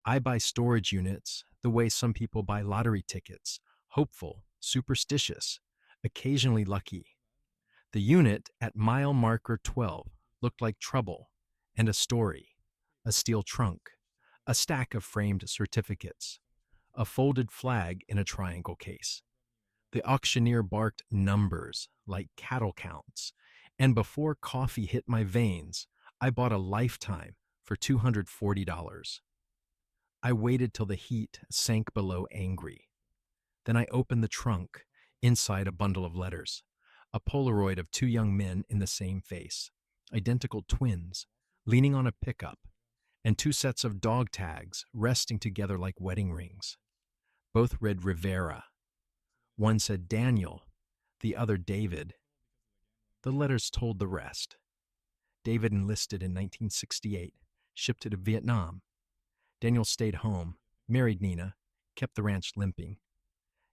I buy storage units the way some people buy lottery tickets, hopeful, superstitious, occasionally lucky. The unit at mile marker 12 looked like trouble and a story, a steel trunk, a stack of framed certificates, a folded flag in a triangle case. The auctioneer barked numbers like cattle counts, and before coffee hit my veins, I bought a lifetime for $240. I waited till the heat sank below angry. Then I opened the trunk, inside a bundle of letters, a Polaroid of two young men in the same face, identical twins, leaning on a pickup, and two sets of dog tags resting together like wedding rings. Both read Rivera. One said Daniel, the other David. The letters told the rest. David enlisted in 1968, shipped to Vietnam. Daniel stayed home, married Nina, kept the ranch limping.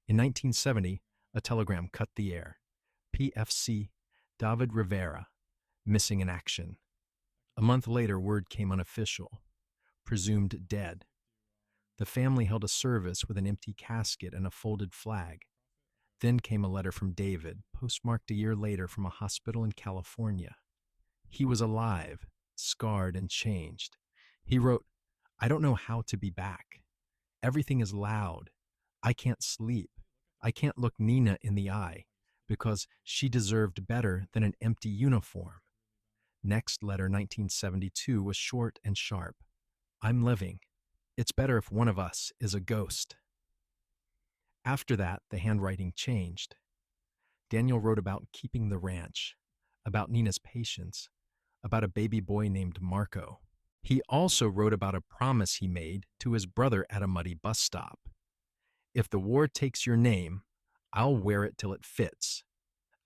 In 1970, a telegram cut the air. PFC, David Rivera, missing in action. A month later, word came unofficial, presumed dead. The family held a service with an empty casket and a folded flag. Then came a letter from David, postmarked a year later from a hospital in California. He was alive, scarred and changed. He wrote, "I don't know how to be back. Everything is loud. I can't sleep. I can't look Nina in the eye because she deserved better than an empty uniform." Next letter, 1972, was short and sharp. "I'm living. It's better if one of us is a ghost." After that, the handwriting changed. Daniel wrote about keeping the ranch, about Nina's patience, about a baby boy named Marco. He also wrote about a promise he made to his brother at a muddy bus stop. "If the war takes your name, I'll wear it till it fits."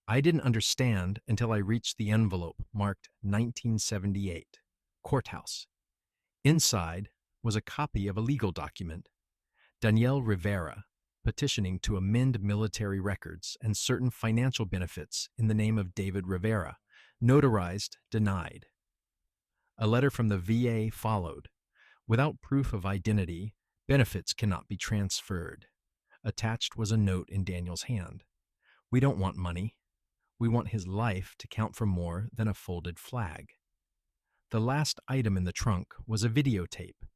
I didn't understand until I reached the envelope marked 1978, Courthouse. Inside was a copy of a legal document. Daniel Rivera, petitioning to amend military records and certain financial benefits in the name of David Rivera, notarized, denied. A letter from the VA followed. Without proof of identity, benefits cannot be transferred. Attached was a note in Daniel's hand. "We don't want money. We want his life to count for more than a folded flag." The last item in the trunk was a videotape,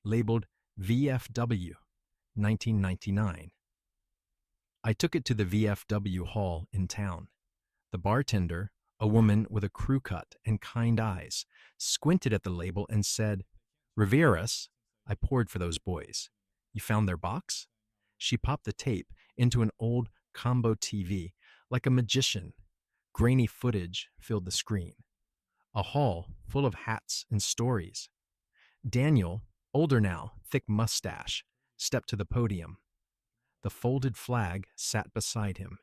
labeled VFW, 1999. I took it to the VFW hall in town. The bartender, a woman with a crew cut and kind eyes, squinted at the label and said, "Rivera's." I poured for those boys. "You found their box?" She popped the tape into an old combo TV like a magician. Grainy footage filled the screen. A hall full of hats and stories. Daniel, older now, thick mustache, stepped to the podium. The folded flag sat beside him.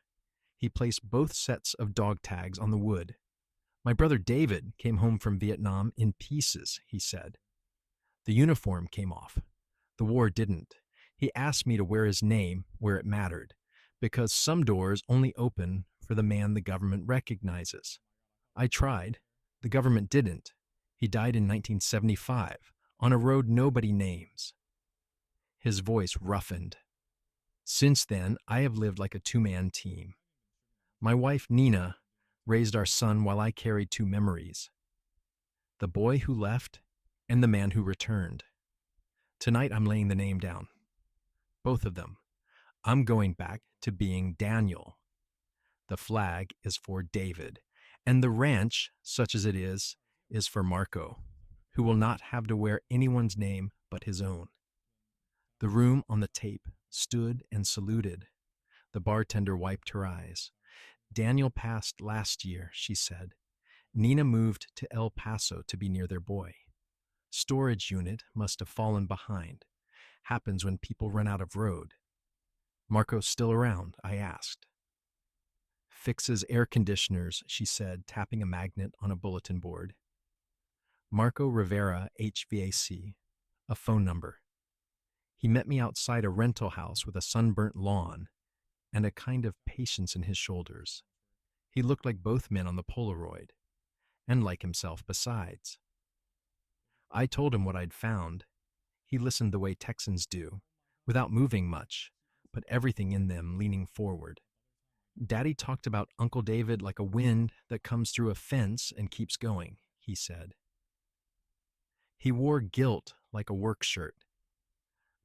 He placed both sets of dog tags on the wood. "My brother David came home from Vietnam in pieces," he said. The uniform came off. The war didn't. He asked me to wear his name where it mattered, because some doors only open for the man the government recognizes. I tried. The government didn't. He died in 1975, on a road nobody names. His voice roughened. Since then, I have lived like a two-man team. My wife, Nina, raised our son while I carried two memories: the boy who left and the man who returned. Tonight, I'm laying the name down. Both of them. I'm going back to being Daniel. The flag is for David, and the ranch, such as it is for Marco, who will not have to wear anyone's name but his own. The room on the tape stood and saluted. The bartender wiped her eyes. "Daniel passed last year," she said. "Nina moved to El Paso to be near their boy. Storage unit must have fallen behind. Happens when people run out of road." "Marco's still around?" I asked. "Fixes air conditioners," she said, tapping a magnet on a bulletin board. Marco Rivera, HVAC, a phone number. He met me outside a rental house with a sunburnt lawn and a kind of patience in his shoulders. He looked like both men on the Polaroid, and like himself besides. I told him what I'd found. He listened the way Texans do, without moving much, but everything in them leaning forward. Daddy talked about Uncle David like a wind that comes through a fence and keeps going, he said. He wore guilt like a work shirt.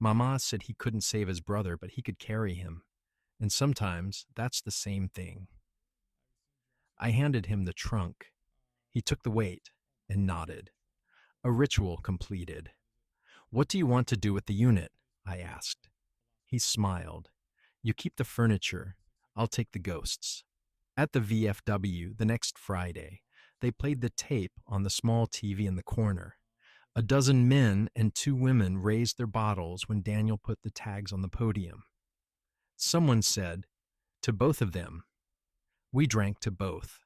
Mama said he couldn't save his brother, but he could carry him, and sometimes that's the same thing. I handed him the trunk. He took the weight and nodded. A ritual completed. What do you want to do with the unit? I asked. He smiled. You keep the furniture. I'll take the ghosts. At the VFW the next Friday, they played the tape on the small TV in the corner. A dozen men and 2 women raised their bottles when Daniel put the tags on the podium. Someone said, "To both of them." We drank to both.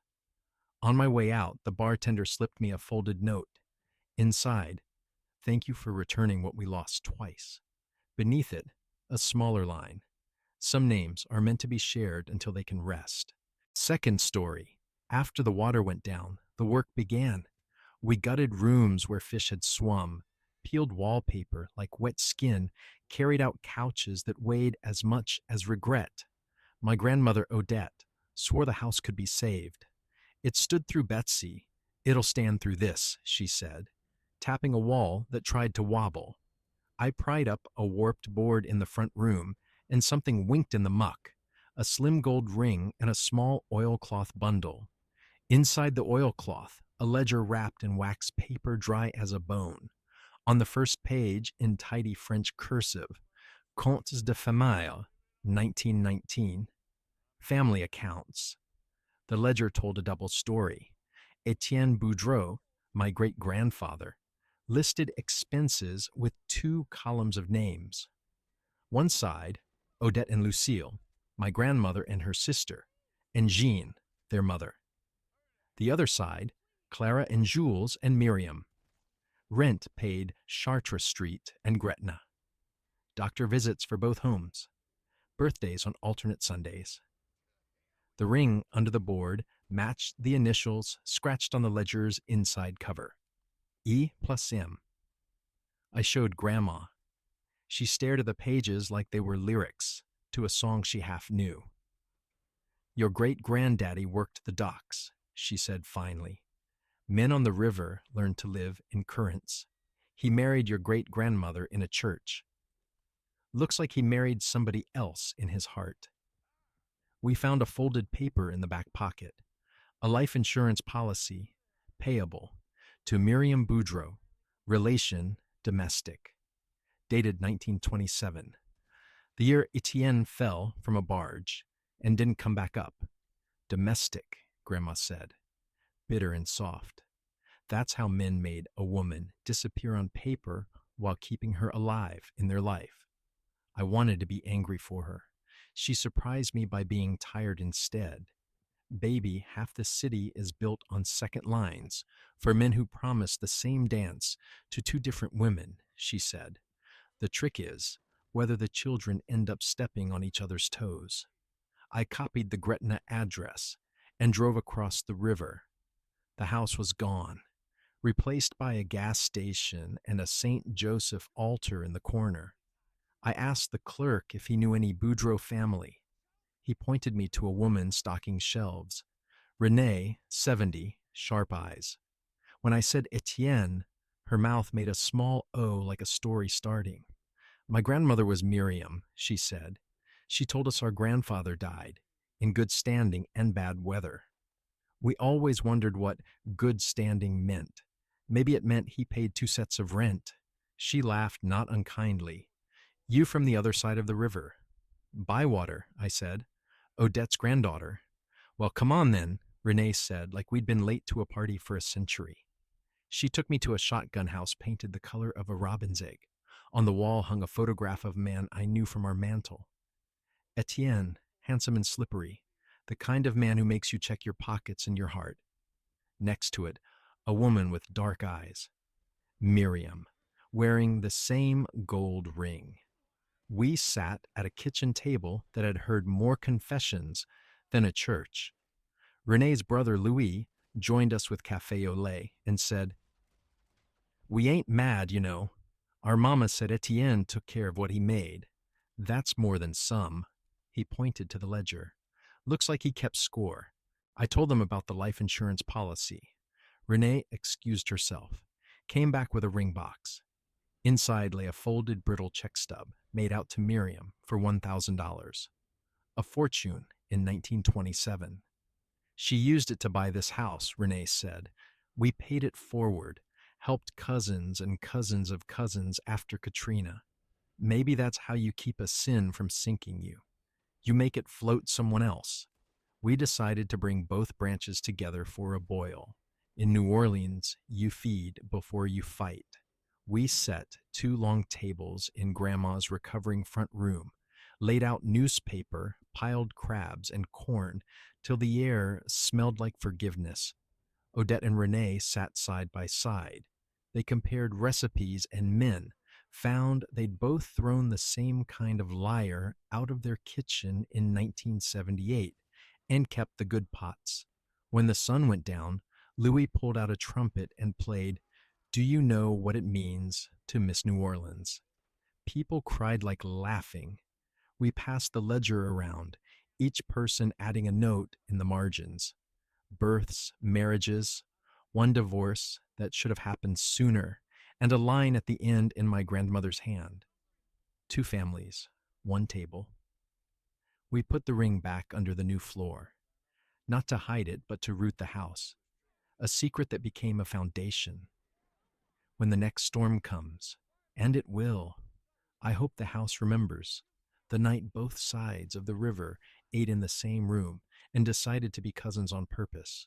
On my way out, the bartender slipped me a folded note. Inside, "Thank you for returning what we lost twice." Beneath it, a smaller line. Some names are meant to be shared until they can rest. Second story. After the water went down, the work began. We gutted rooms where fish had swum, peeled wallpaper like wet skin, carried out couches that weighed as much as regret. My grandmother, Odette, swore the house could be saved. It stood through Betsy. It'll stand through this, she said, tapping a wall that tried to wobble. I pried up a warped board in the front room, and something winked in the muck, a slim gold ring and a small oilcloth bundle. Inside the oilcloth, a ledger wrapped in wax paper dry as a bone. On the first page, in tidy French cursive, Comptes de Famille, 1919, family accounts. The ledger told a double story. Etienne Boudreau, my great-grandfather, listed expenses with 2 columns of names. One side, Odette and Lucille, my grandmother and her sister, and Jean, their mother. The other side, Clara and Jules and Miriam. Rent paid Chartres Street and Gretna. Doctor visits for both homes. Birthdays on alternate Sundays. The ring under the board matched the initials scratched on the ledger's inside cover. E plus M. I showed Grandma. She stared at the pages like they were lyrics to a song she half knew. Your great-granddaddy worked the docks, she said finally. Men on the river learned to live in currents. He married your great-grandmother in a church. Looks like he married somebody else in his heart. We found a folded paper in the back pocket, a life insurance policy, payable, to Miriam Boudreau, relation domestic, dated 1927, the year Etienne fell from a barge and didn't come back up. Domestic, Grandma said, bitter and soft. That's how men made a woman disappear on paper while keeping her alive in their life. I wanted to be angry for her. She surprised me by being tired instead. Baby, half the city is built on second lines for men who promise the same dance to 2 different women, she said. The trick is whether the children end up stepping on each other's toes. I copied the Gretna address and drove across the river. The house was gone, replaced by a gas station and a St. Joseph altar in the corner. I asked the clerk if he knew any Boudreau family. He pointed me to a woman stocking shelves. Renee, 70, sharp eyes. When I said Etienne, her mouth made a small O like a story starting. My grandmother was Miriam, she said. She told us our grandfather died, in good standing and bad weather. We always wondered what good standing meant. Maybe it meant he paid 2 sets of rent. She laughed not unkindly. You from the other side of the river. Bywater, I said. Odette's granddaughter. Well, come on then, Renee said, like we'd been late to a party for a century. She took me to a shotgun house painted the color of a robin's egg. On the wall hung a photograph of a man I knew from our mantel. Etienne, handsome and slippery, the kind of man who makes you check your pockets and your heart. Next to it, a woman with dark eyes. Miriam, wearing the same gold ring. We sat at a kitchen table that had heard more confessions than a church. Renee's brother Louis joined us with café au lait and said, We ain't mad, you know. Our mama said Etienne took care of what he made. That's more than some. He pointed to the ledger. Looks like he kept score. I told them about the life insurance policy. Renee excused herself, came back with a ring box. Inside lay a folded brittle check stub made out to Miriam for $1,000. A fortune in 1927. She used it to buy this house, Renee said. We paid it forward, helped cousins and cousins of cousins after Katrina. Maybe that's how you keep a sin from sinking you. You make it float someone else. We decided to bring both branches together for a boil. In New Orleans, you feed before you fight. We set 2 long tables in Grandma's recovering front room, laid out newspaper, piled crabs, and corn till the air smelled like forgiveness. Odette and Renee sat side by side. They compared recipes and men, found they'd both thrown the same kind of liar out of their kitchen in 1978 and kept the good pots. When the sun went down, Louis pulled out a trumpet and played, "Do You Know What It Means to Miss New Orleans?" People cried like laughing. We passed the ledger around, each person adding a note in the margins. Births, marriages, one divorce that should have happened sooner, and a line at the end in my grandmother's hand. 2 families, 1 table. We put the ring back under the new floor, not to hide it, but to root the house, a secret that became a foundation. When the next storm comes, and it will, I hope the house remembers the night both sides of the river ate in the same room and decided to be cousins on purpose.